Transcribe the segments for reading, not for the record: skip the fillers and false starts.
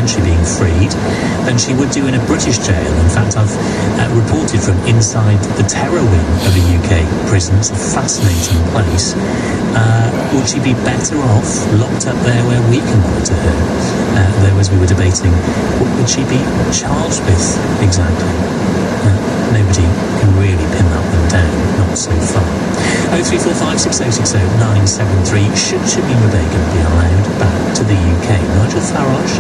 potentially being freed than she would do in a British jail. In fact, I've reported from inside the terror wing of a UK prison. It's a fascinating place. Would she be better off locked up there where we can monitor her? Though, as we were debating, what would she be charged with exactly? Nobody can really pin that one down, not so far. 0345 6060 973. Should Shamima Begum be allowed back to the UK? Nigel Farage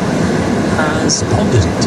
has pondered it.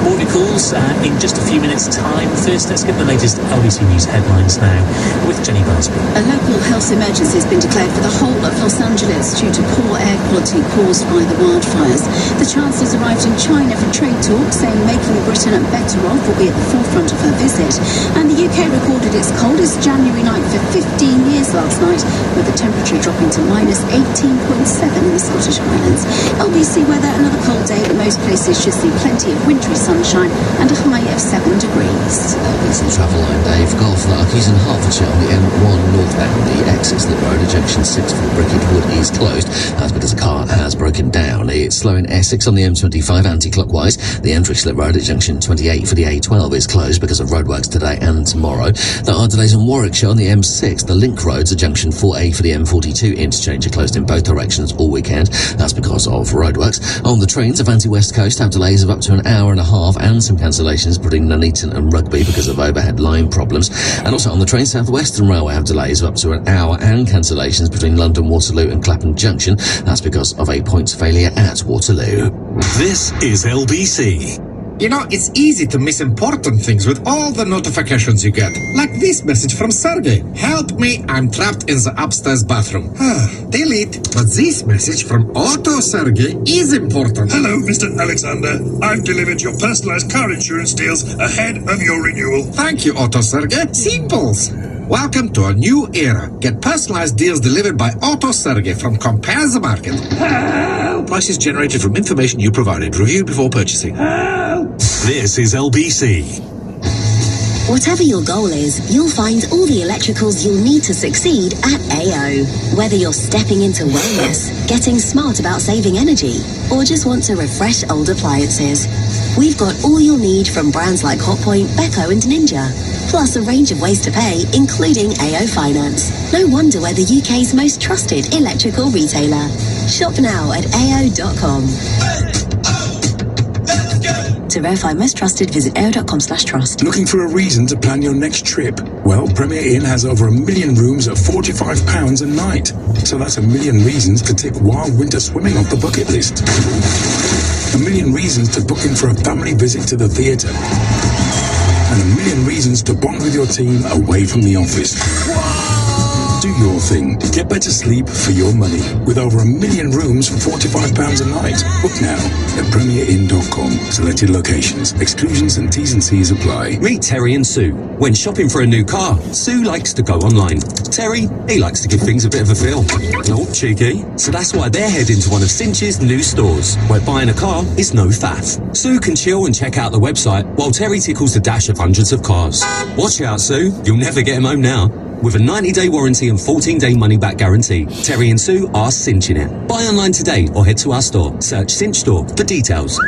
More of your calls in just a few minutes' time. First, let's get the latest LBC News headlines now with Jenny Barsby. A local health emergency has been declared for the whole of Los Angeles due to poor air quality caused by the wildfires. The Chancellor's arrived in China for trade talks, saying making Britain better off will be at the forefront of her visit. And the UK recorded its coldest January night for 15 years last night, with the temperature dropping to minus 18.7 in the Scottish Highlands. LBC weather, another cold day, but most places should see plenty of wintry sunshine and a high of 7 degrees. LBC travel line, Dave. Golf Larkies in Hertfordshire on the M1 northbound. The exit slip road at junction 6 for Bricket Wood is closed. That's because a car has broken down. It's slow in Essex on the M25 anti-clockwise. The entry slip road at junction 28 for the A12 is closed because of roadworks today and tomorrow. There are delays in Warwickshire on the M6. The link roads at junction 4A for the M42 interchange are closed in both directions all weekend. That's because of roadworks. On the trains, Avanti West Coast have delays of up to an hour and a half and some cancellations between Nuneaton and Rugby because of overhead line problems. And also on the train, South Western Railway have delays of up to an hour and cancellations between London Waterloo and Clapham Junction. That's because of a points failure at Waterloo. This is LBC. You know, it's easy to miss important things with all the notifications you get. Like this message from Sergey. Help me, I'm trapped in the upstairs bathroom. Delete. But this message from Otto Sergey is important. Hello, Mr. Alexander. I've delivered your personalized car insurance deals ahead of your renewal. Thank you, Otto Sergey. Simples. Welcome to a new era. Get personalized deals delivered by Otto Sergey from Compare the Market. Help! Prices generated from information you provided. Reviewed before purchasing. Help! This is LBC. Whatever your goal is, you'll find all the electricals you'll need to succeed at AO. Whether you're stepping into wellness, getting smart about saving energy, or just want to refresh old appliances, we've got all you'll need from brands like Hotpoint, Beko and Ninja. Plus a range of ways to pay, including AO Finance. No wonder we're the UK's most trusted electrical retailer. Shop now at AO.com. To verify most trusted, visit AO.com/trust. Looking for a reason to plan your next trip? Well, Premier Inn has over 1 million rooms at £45 a night. So that's 1 million reasons to tick wild winter swimming off the bucket list. 1 million reasons to book in for a family visit to the theatre. And 1 million reasons to bond with your team away from the office. Do your thing. Get better sleep for your money. With over 1 million rooms for £45 a night. Book now at premierin.com. Selected locations. Exclusions and T's and C's apply. Meet Terry and Sue. When shopping for a new car, Sue likes to go online. Terry, he likes to give things a bit of a feel. Oh, cheeky. So that's why they're heading to one of Cinch's new stores, where buying a car is no faff. Sue can chill and check out the website, while Terry tickles the dash of hundreds of cars. Watch out, Sue. You'll never get him home now. With a 90-day warranty and 14-day money-back guarantee, Terry and Sue are cinching it. Buy online today or head to our store. Search Cinch Store for details.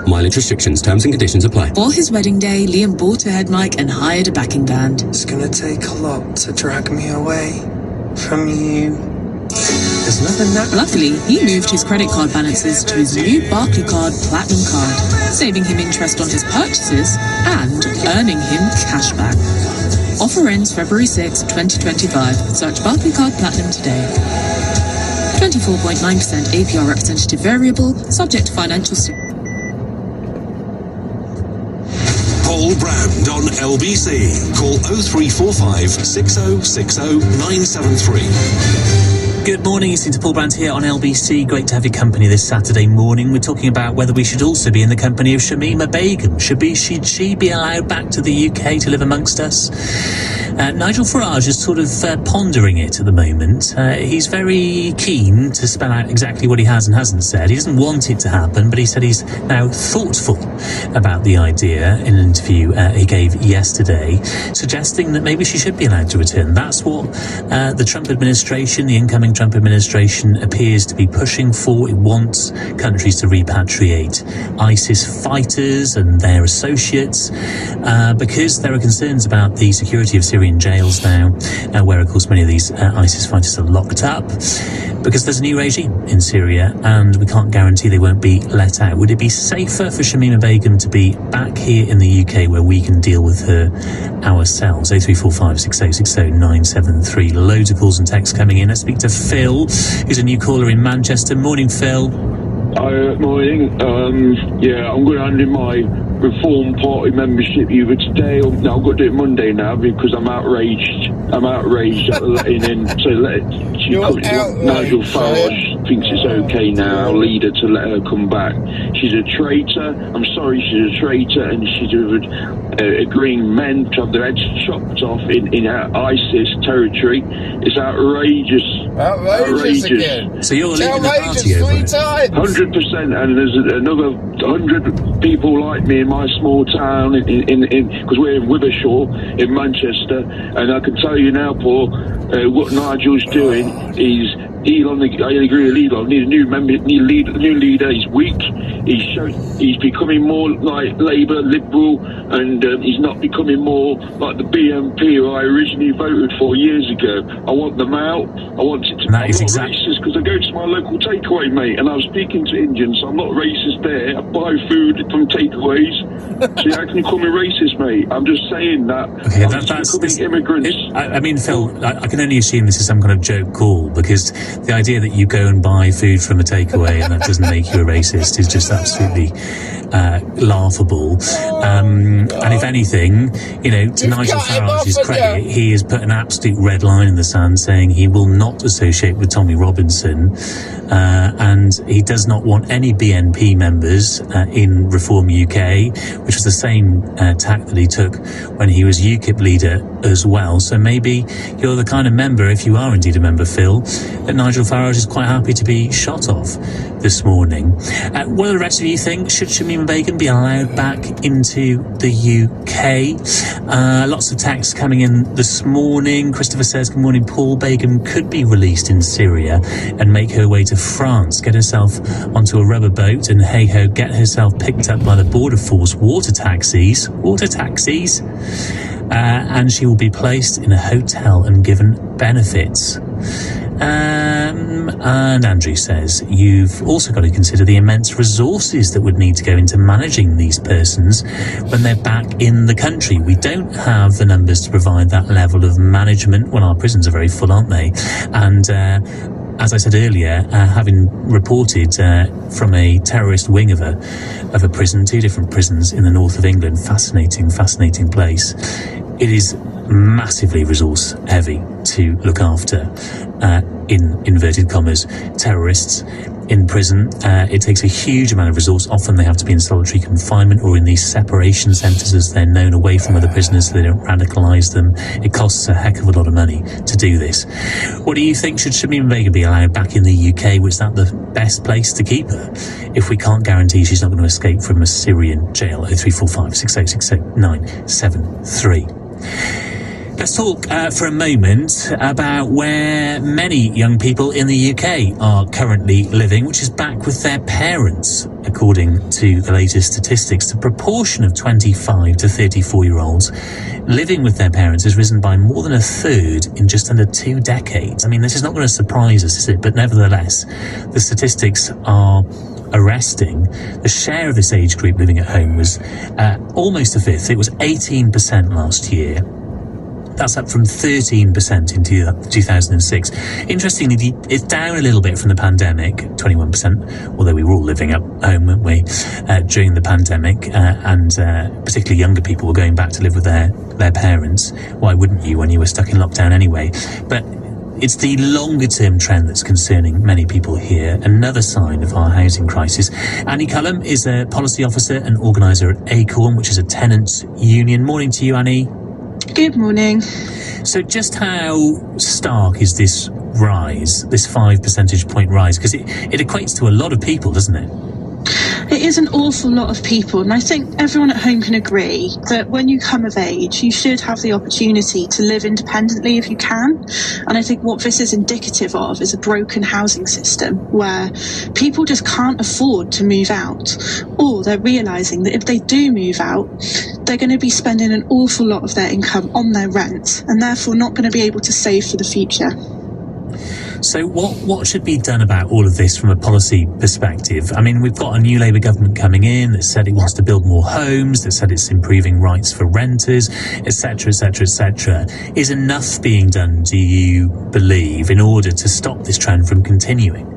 Mileage restrictions, terms and conditions apply. For his wedding day, Liam bought a head mic and hired a backing band. It's gonna take a lot to drag me away from you. There's nothing that... Luckily, he moved his credit card balances to his new Barclaycard Platinum card, saving him interest on his purchases and earning him cash back. Offer ends February 6, 2025. Search Barclaycard Platinum today. 24.9% APR representative variable, subject to financial... Paul Brand on LBC. Call 0345 6060 973. Good morning, it's Paul Brandt here on LBC. Great to have your company this Saturday morning. We're talking about whether we should also be in the company of Shamima Begum. Should she be allowed back to the UK to live amongst us? Nigel Farage is sort of pondering it at the moment. He's very keen to spell out exactly what he has and hasn't said. He doesn't want it to happen, but he said he's now thoughtful about the idea in an interview he gave yesterday, suggesting that maybe she should be allowed to return. That's what the Trump administration, the incoming Trump administration appears to be pushing for. It wants countries to repatriate ISIS fighters and their associates because there are concerns about the security of Syrian jails now, where, of course, many of these ISIS fighters are locked up, because there's a new regime in Syria and we can't guarantee they won't be let out. Would it be safer for Shamima Begum to be back here in the UK where we can deal with her ourselves? 0345 6060 973. Loads of calls and texts coming in. Let's speak to Phil, who's a new caller in Manchester. Morning, Phil. Morning. I'm going to hand in my Reform Party membership either today or no, I've got to do it Monday now because I'm outraged. At letting in. Nigel Farage thinks it's okay now, our leader, to let her come back. She's a traitor. I'm sorry, she's a traitor, and she's agreeing men to have their heads chopped off in ISIS territory. It's outrageous. Outrageous again. So you're leading the party over it? 100%, and there's another 100 people like me in my small town, because we're in Withersham in Manchester, and I can tell you now, Paul, what Nigel's doing is Elon. I agree with Elon. Need a new member, need a new leader. He's weak. He's becoming more like Labour, Liberal, and he's not becoming more like the BNP who I originally voted for years ago. I want them out. I want it to. That is I'm not racist because I go to my local takeaway, mate, and I was speaking to Indians, so I'm not racist there. I buy food from takeaways. So how can you call me racist, mate? I'm just saying that. Okay, that's immigrants. I mean, Phil, I can only assume this is some kind of joke call, because the idea that you go and buy food from a takeaway and that doesn't make you a racist is just absolutely laughable. And if anything, to Nigel Farage's credit, he has put an absolute red line in the sand saying he will not associate with Tommy Robinson, and he does not want any BNP members in Reform UK, which was the same tack that he took when he was UKIP leader as well. So maybe you're the kind of member, if you are indeed a member, Phil, that Nigel Farage is quite happy to be shot off this morning. What do the rest of you think? Should Shamima Begum be allowed back into the UK? Lots of texts coming in this morning. Christopher says, good morning, Paul. Begum could be released in Syria and make her way to France, get herself onto a rubber boat and hey-ho, get herself picked up by the Border Force water taxis, and she will be placed in a hotel and given benefits. And Andrew says, you've also got to consider the immense resources that would need to go into managing these persons when they're back in the country. We don't have the numbers to provide that level of management. Well, our prisons are very full, aren't they? And as I said earlier, having reported from a terrorist wing of a prison, 2 different prisons in the north of England, fascinating place. It is massively resource heavy to look after, in inverted commas, terrorists in prison. It takes a huge amount of resource. Often they have to be in solitary confinement or in these separation centres, as they're known, away from other prisoners so they don't radicalise them. It costs a heck of a lot of money to do this. What do you think? Should Shamima Begum be allowed back in the UK? Was that the best place to keep her if we can't guarantee she's not going to escape from a Syrian jail? 0345 6060 973. Let's talk for a moment about where many young people in the UK are currently living, which is back with their parents. According to the latest statistics, the proportion of 25 to 34-year-olds living with their parents has risen by more than a third in just under 2 decades. I mean, this is not going to surprise us, is it? But nevertheless, the statistics are arresting. The share of this age group living at home was almost a fifth. It was 18% last year. That's up from 13% in 2006. Interestingly, it's down a little bit from the pandemic, 21%, although we were all living at home, weren't we, during the pandemic, and particularly younger people were going back to live with their parents. Why wouldn't you when you were stuck in lockdown anyway? But it's the longer-term trend that's concerning many people here, another sign of our housing crisis. Annie Cullum is a policy officer and organiser at Acorn, which is a tenants' union. Morning to you, Annie. Good morning. So just how stark is this rise, this 5 percentage point rise? Because it equates to a lot of people, doesn't it? It is an awful lot of people, and I think everyone at home can agree that when you come of age, you should have the opportunity to live independently if you can. And I think what this is indicative of is a broken housing system where people just can't afford to move out, or they're realising that if they do move out, they're going to be spending an awful lot of their income on their rent, and therefore not going to be able to save for the future. So what should be done about all of this from a policy perspective? I mean, we've got a new Labour government coming in that said it wants to build more homes, that said it's improving rights for renters, etc., etc., etc. Is enough being done, do you believe, in order to stop this trend from continuing?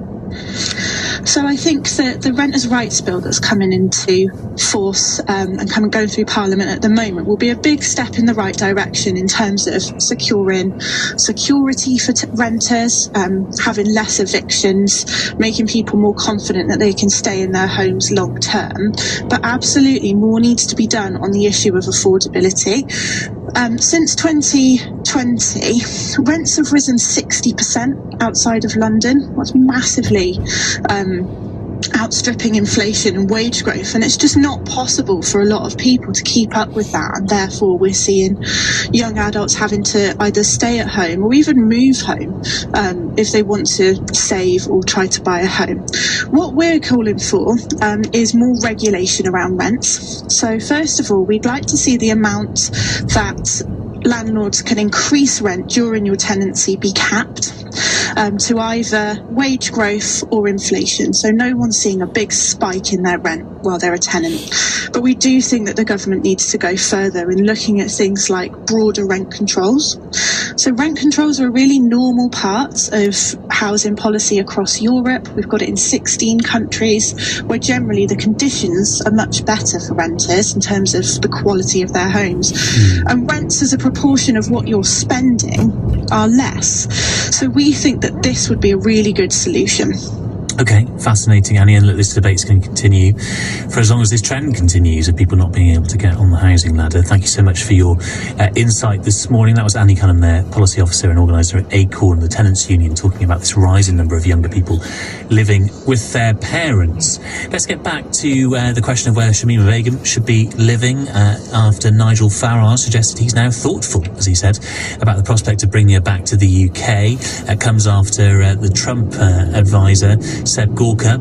So I think that the Renters' Rights Bill that's coming into force and going through Parliament at the moment will be a big step in the right direction in terms of securing security for renters, having less evictions, making people more confident that they can stay in their homes long term. But absolutely more needs to be done on the issue of affordability. Since 2020, rents have risen 60% outside of London. That's massively outstripping inflation and wage growth, and it's just not possible for a lot of people to keep up with that, and therefore we're seeing young adults having to either stay at home or even move home if they want to save or try to buy a home. What we're calling for is more regulation around rents. So first of all, we'd like to see the amount that landlords can increase rent during your tenancy be capped to either wage growth or inflation. So no one's seeing a big spike in their rent while they're a tenant. But we do think that the government needs to go further in looking at things like broader rent controls. So rent controls are a really normal part of housing policy across Europe. We've got it in 16 countries where generally the conditions are much better for renters in terms of the quality of their homes. And rents as a proportion of what you're spending are less. So we think that this would be a really good solution. Okay, fascinating, Annie, and look, this debate's going to continue for as long as this trend continues of people not being able to get on the housing ladder. Thank you so much for your insight this morning. That was Annie Cunham there, policy officer and organiser at Acorn, the tenants union, talking about this rising number of younger people living with their parents. Let's get back to the question of where Shamima Begum should be living after Nigel Farage suggested he's now thoughtful, as he said, about the prospect of bringing her back to the UK. It comes after the Trump advisor Seb Gorka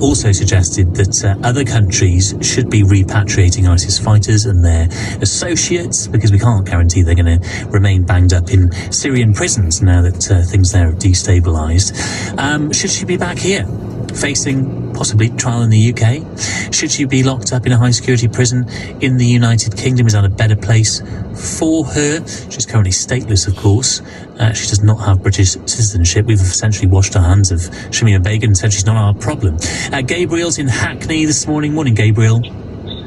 also suggested that other countries should be repatriating ISIS fighters and their associates, because we can't guarantee they're going to remain banged up in Syrian prisons now that things there have destabilised. Should she be back here, facing possibly trial in the UK? Should she be locked up in a high-security prison in the United Kingdom? Is that a better place for her? She's currently stateless, of course. She does not have British citizenship. We've essentially washed our hands of Shamima Begum and said she's not our problem. Gabriel's in Hackney this morning. Morning, Gabriel.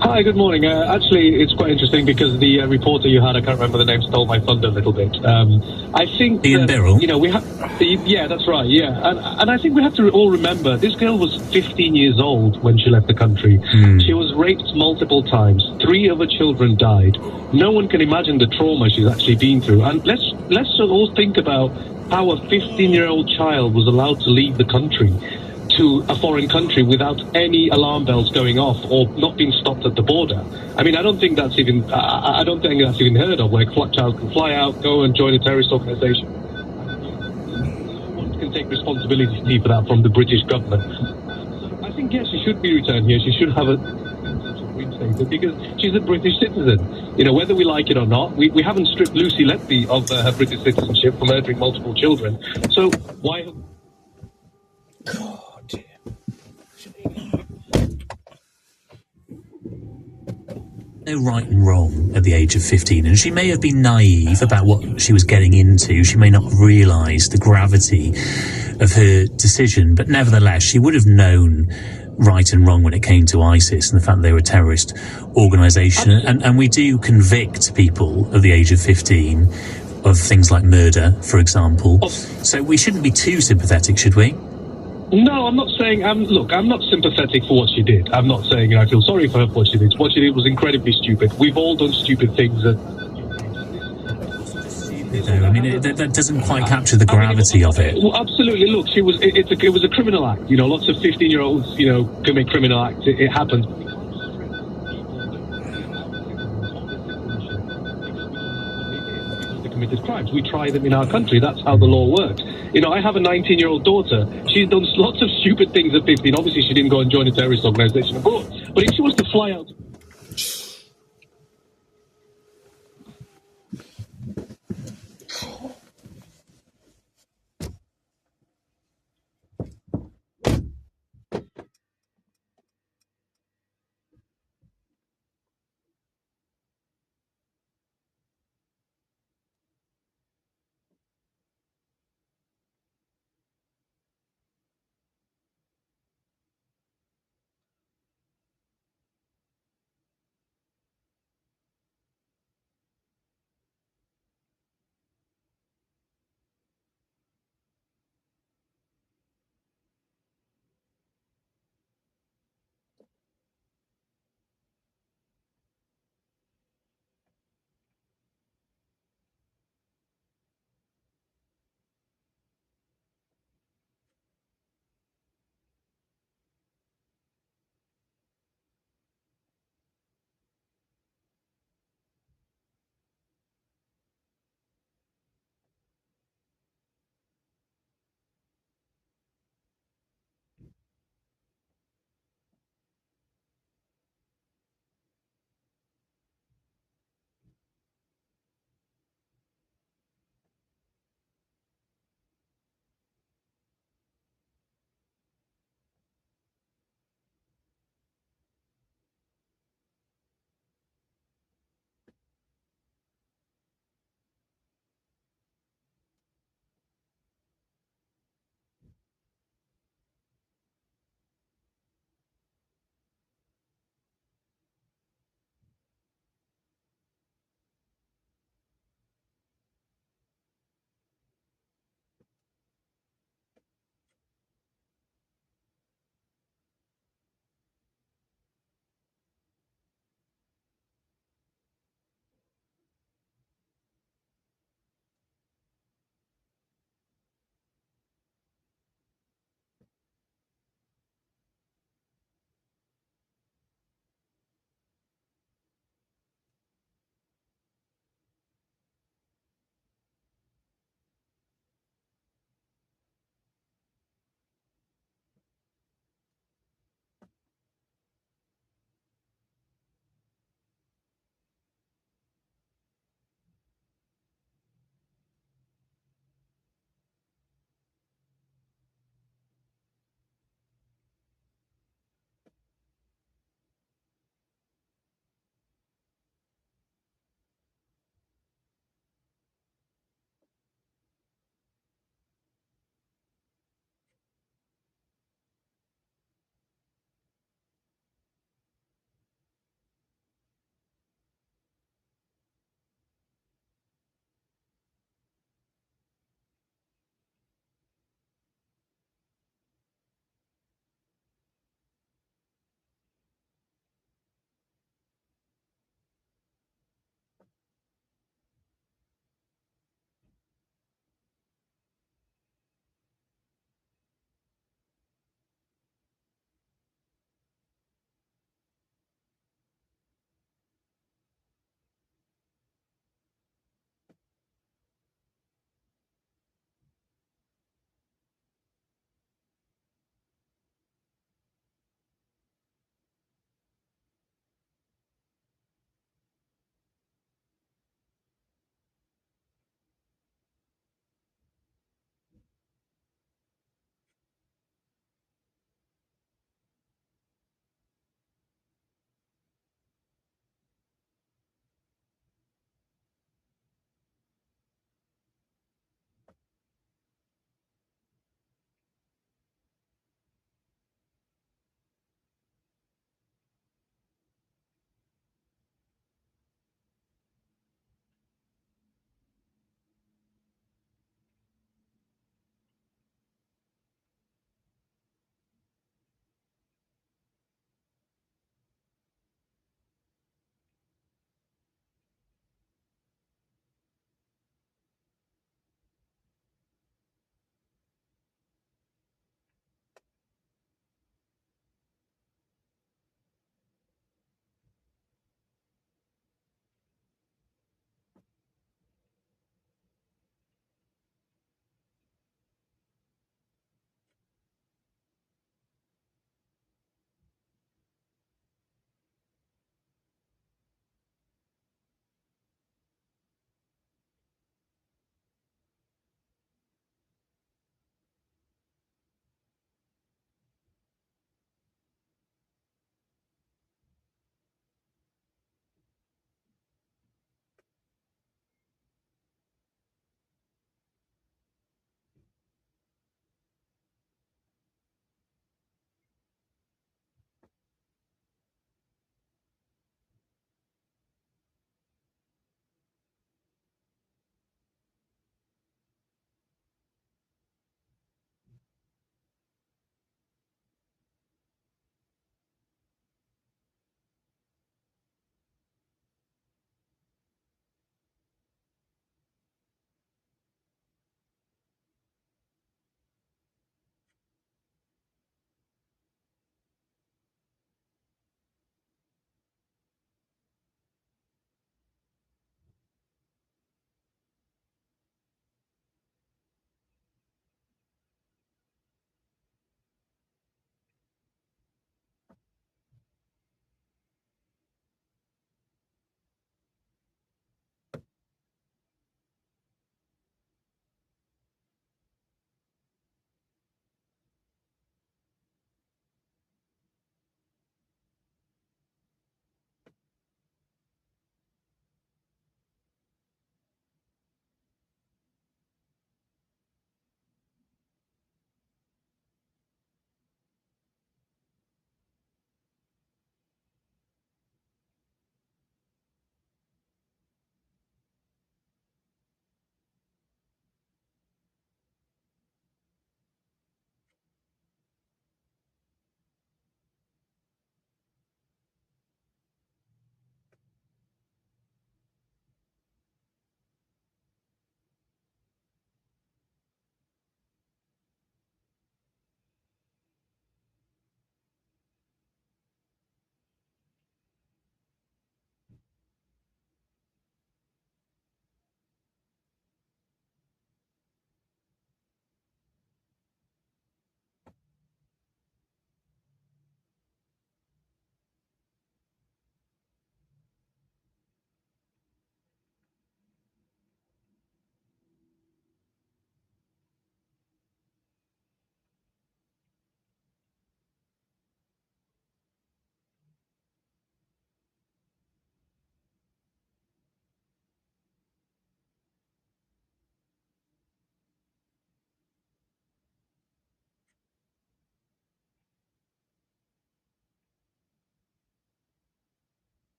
Hi, good morning. Actually, it's quite interesting because the reporter you had, I can't remember the name, stole my thunder a little bit. I think Ian Birrell. You know, yeah, that's right. Yeah, and I think we have to all remember this girl was 15 years old when she left the country. She was raped multiple times. 3 of her children died. No one can imagine the trauma she's actually been through. And let's all think about how a 15-year-old child was allowed to leave the country to a foreign country without any alarm bells going off or not being stopped at the border. I mean, I don't think that's even heard of, where a child can fly out, go and join a terrorist organisation. No one can take responsibility for that from the British government. I think, yes, she should be returned here. She should have a reinstated because she's a British citizen. You know, whether we like it or not, we haven't stripped Lucy Letby of her British citizenship for murdering multiple children. So why... No right and wrong at the age of 15, and she may have been naive about what she was getting into. She may not have realised the gravity of her decision, but nevertheless she would have known right and wrong when it came to ISIS and the fact they were a terrorist organisation. And we do convict people of the age of 15 of things like murder, for example. So we shouldn't be too sympathetic, should we? No, I'm not saying, look, I'm not sympathetic for what she did. I'm not saying I feel sorry for her for what she did. What she did was incredibly stupid. We've all done stupid things. Though. I mean, that doesn't quite capture the gravity of it. Well, absolutely. Look, it was a criminal act. Lots of 15-year-olds, commit criminal acts. It happens. They committed crimes. We try them in our country. That's how the law works. I have a 19-year-old daughter. She's done lots of stupid things at 15. Obviously, she didn't go and join a terrorist organization abroad. But if she was to fly out...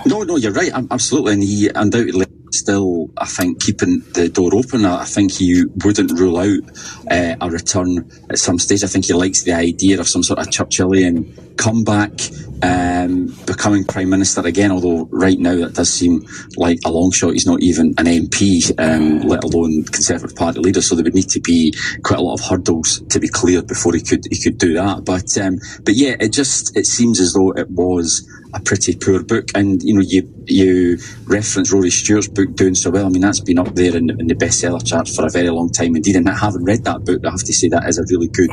No, you're right. Absolutely, and he undoubtedly still, I think, keeping the door open. I think he wouldn't rule out a return at some stage. I think he likes the idea of some sort of Churchillian comeback, becoming Prime Minister again, although right now that does seem like a long shot. He's not even an MP, let alone Conservative Party leader, so there would need to be quite a lot of hurdles to be cleared before he could do that. But yeah, it seems as though it was a pretty poor book, and you reference Rory Stewart's book doing so well. I mean, that's been up there in the bestseller charts for a very long time indeed, and I haven't read that book. I have to say that is a really good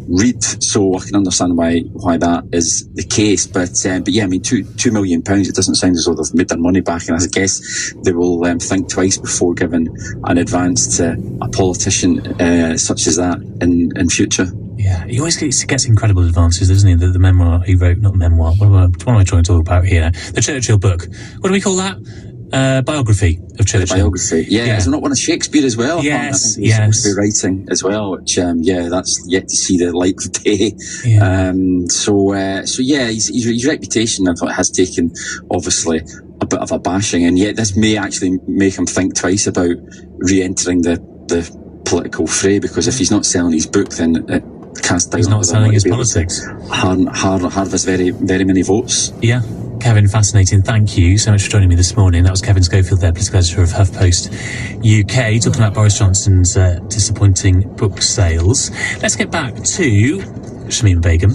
read, so I can understand why that is the case. But yeah, I mean, £2 million, it doesn't sound as though they've made their money back, and I guess they will think twice before giving an advance to a politician such as that in future. Yeah, he always gets incredible advances, doesn't he? The memoir he wrote, not memoir, what am I trying to talk about here? The Churchill book. What do we call that? Biography of Churchill. The biography, yeah. Is it not one of Shakespeare as well? Yes, I think he's supposed to be writing as well, which, that's yet to see the light of day. Yeah. So his reputation, I thought, has taken, obviously, a bit of a bashing, and yet this may actually make him think twice about re-entering the political fray, because if he's not selling his book, then it cast down. He's not selling his politics. Harvest very, very many votes. Yeah. Kevin, fascinating. Thank you so much for joining me this morning. That was Kevin Schofield there, political editor of HuffPost UK, talking about Boris Johnson's disappointing book sales. Let's get back to Shamima Begum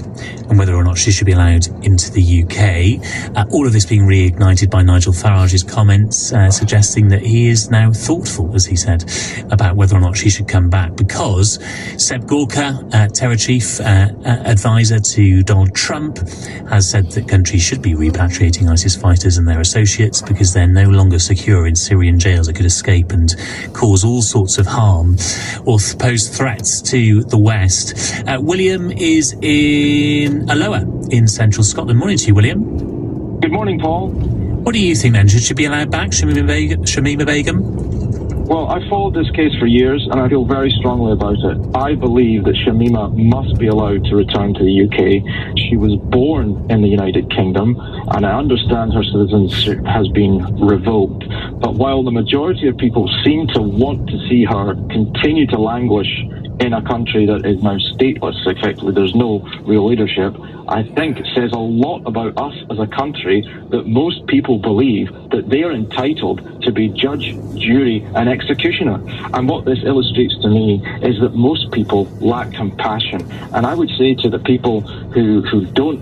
and whether or not she should be allowed into the UK. All of this being reignited by Nigel Farage's comments, suggesting that he is now thoughtful, as he said, about whether or not she should come back, because Seb Gorka, terror chief advisor to Donald Trump, has said that countries should be repatriating ISIS fighters and their associates because they're no longer secure in Syrian jails that could escape and cause all sorts of harm or pose threats to the West. William is in Alloa in central Scotland. Morning to you, William. Good morning, Paul. What do you think then? Should she be allowed back, Shamima Begum? Well, I've followed this case for years and I feel very strongly about it. I believe that Shamima must be allowed to return to the UK. She was born in the United Kingdom and I understand her citizenship has been revoked. But while the majority of people seem to want to see her continue to languish in a country that is now stateless, effectively there's no real leadership, I think it says a lot about us as a country that most people believe that they are entitled to be judge, jury and executioner. And what this illustrates to me is that most people lack compassion. And I would say to the people who don't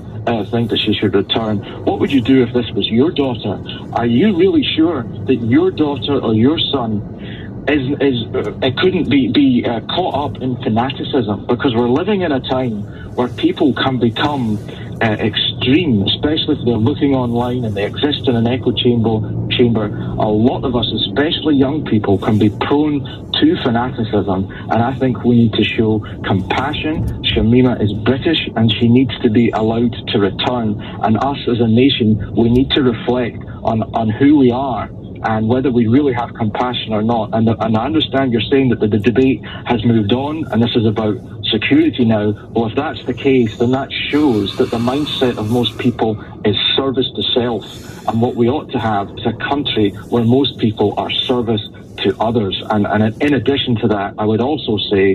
think that she should return, what would you do if this was your daughter? Are you really sure that your daughter or your son it couldn't be caught up in fanaticism? Because we're living in a time where people can become extreme, especially if they're looking online and they exist in an echo chamber. A lot of us, especially young people, can be prone to fanaticism, and I think we need to show compassion. Shamima is British and she needs to be allowed to return, and us as a nation, we need to reflect on who we are and whether we really have compassion or not. And I understand you're saying that the debate has moved on and this is about security now. Well, if that's the case, then that shows that the mindset of most people is service to self. And what we ought to have is a country where most people are service to others. And in addition to that, I would also say,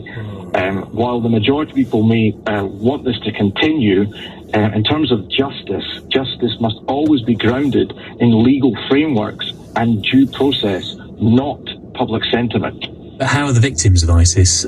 while the majority of people may want this to continue, in terms of justice must always be grounded in legal frameworks and due process, not public sentiment. But how are the victims of ISIS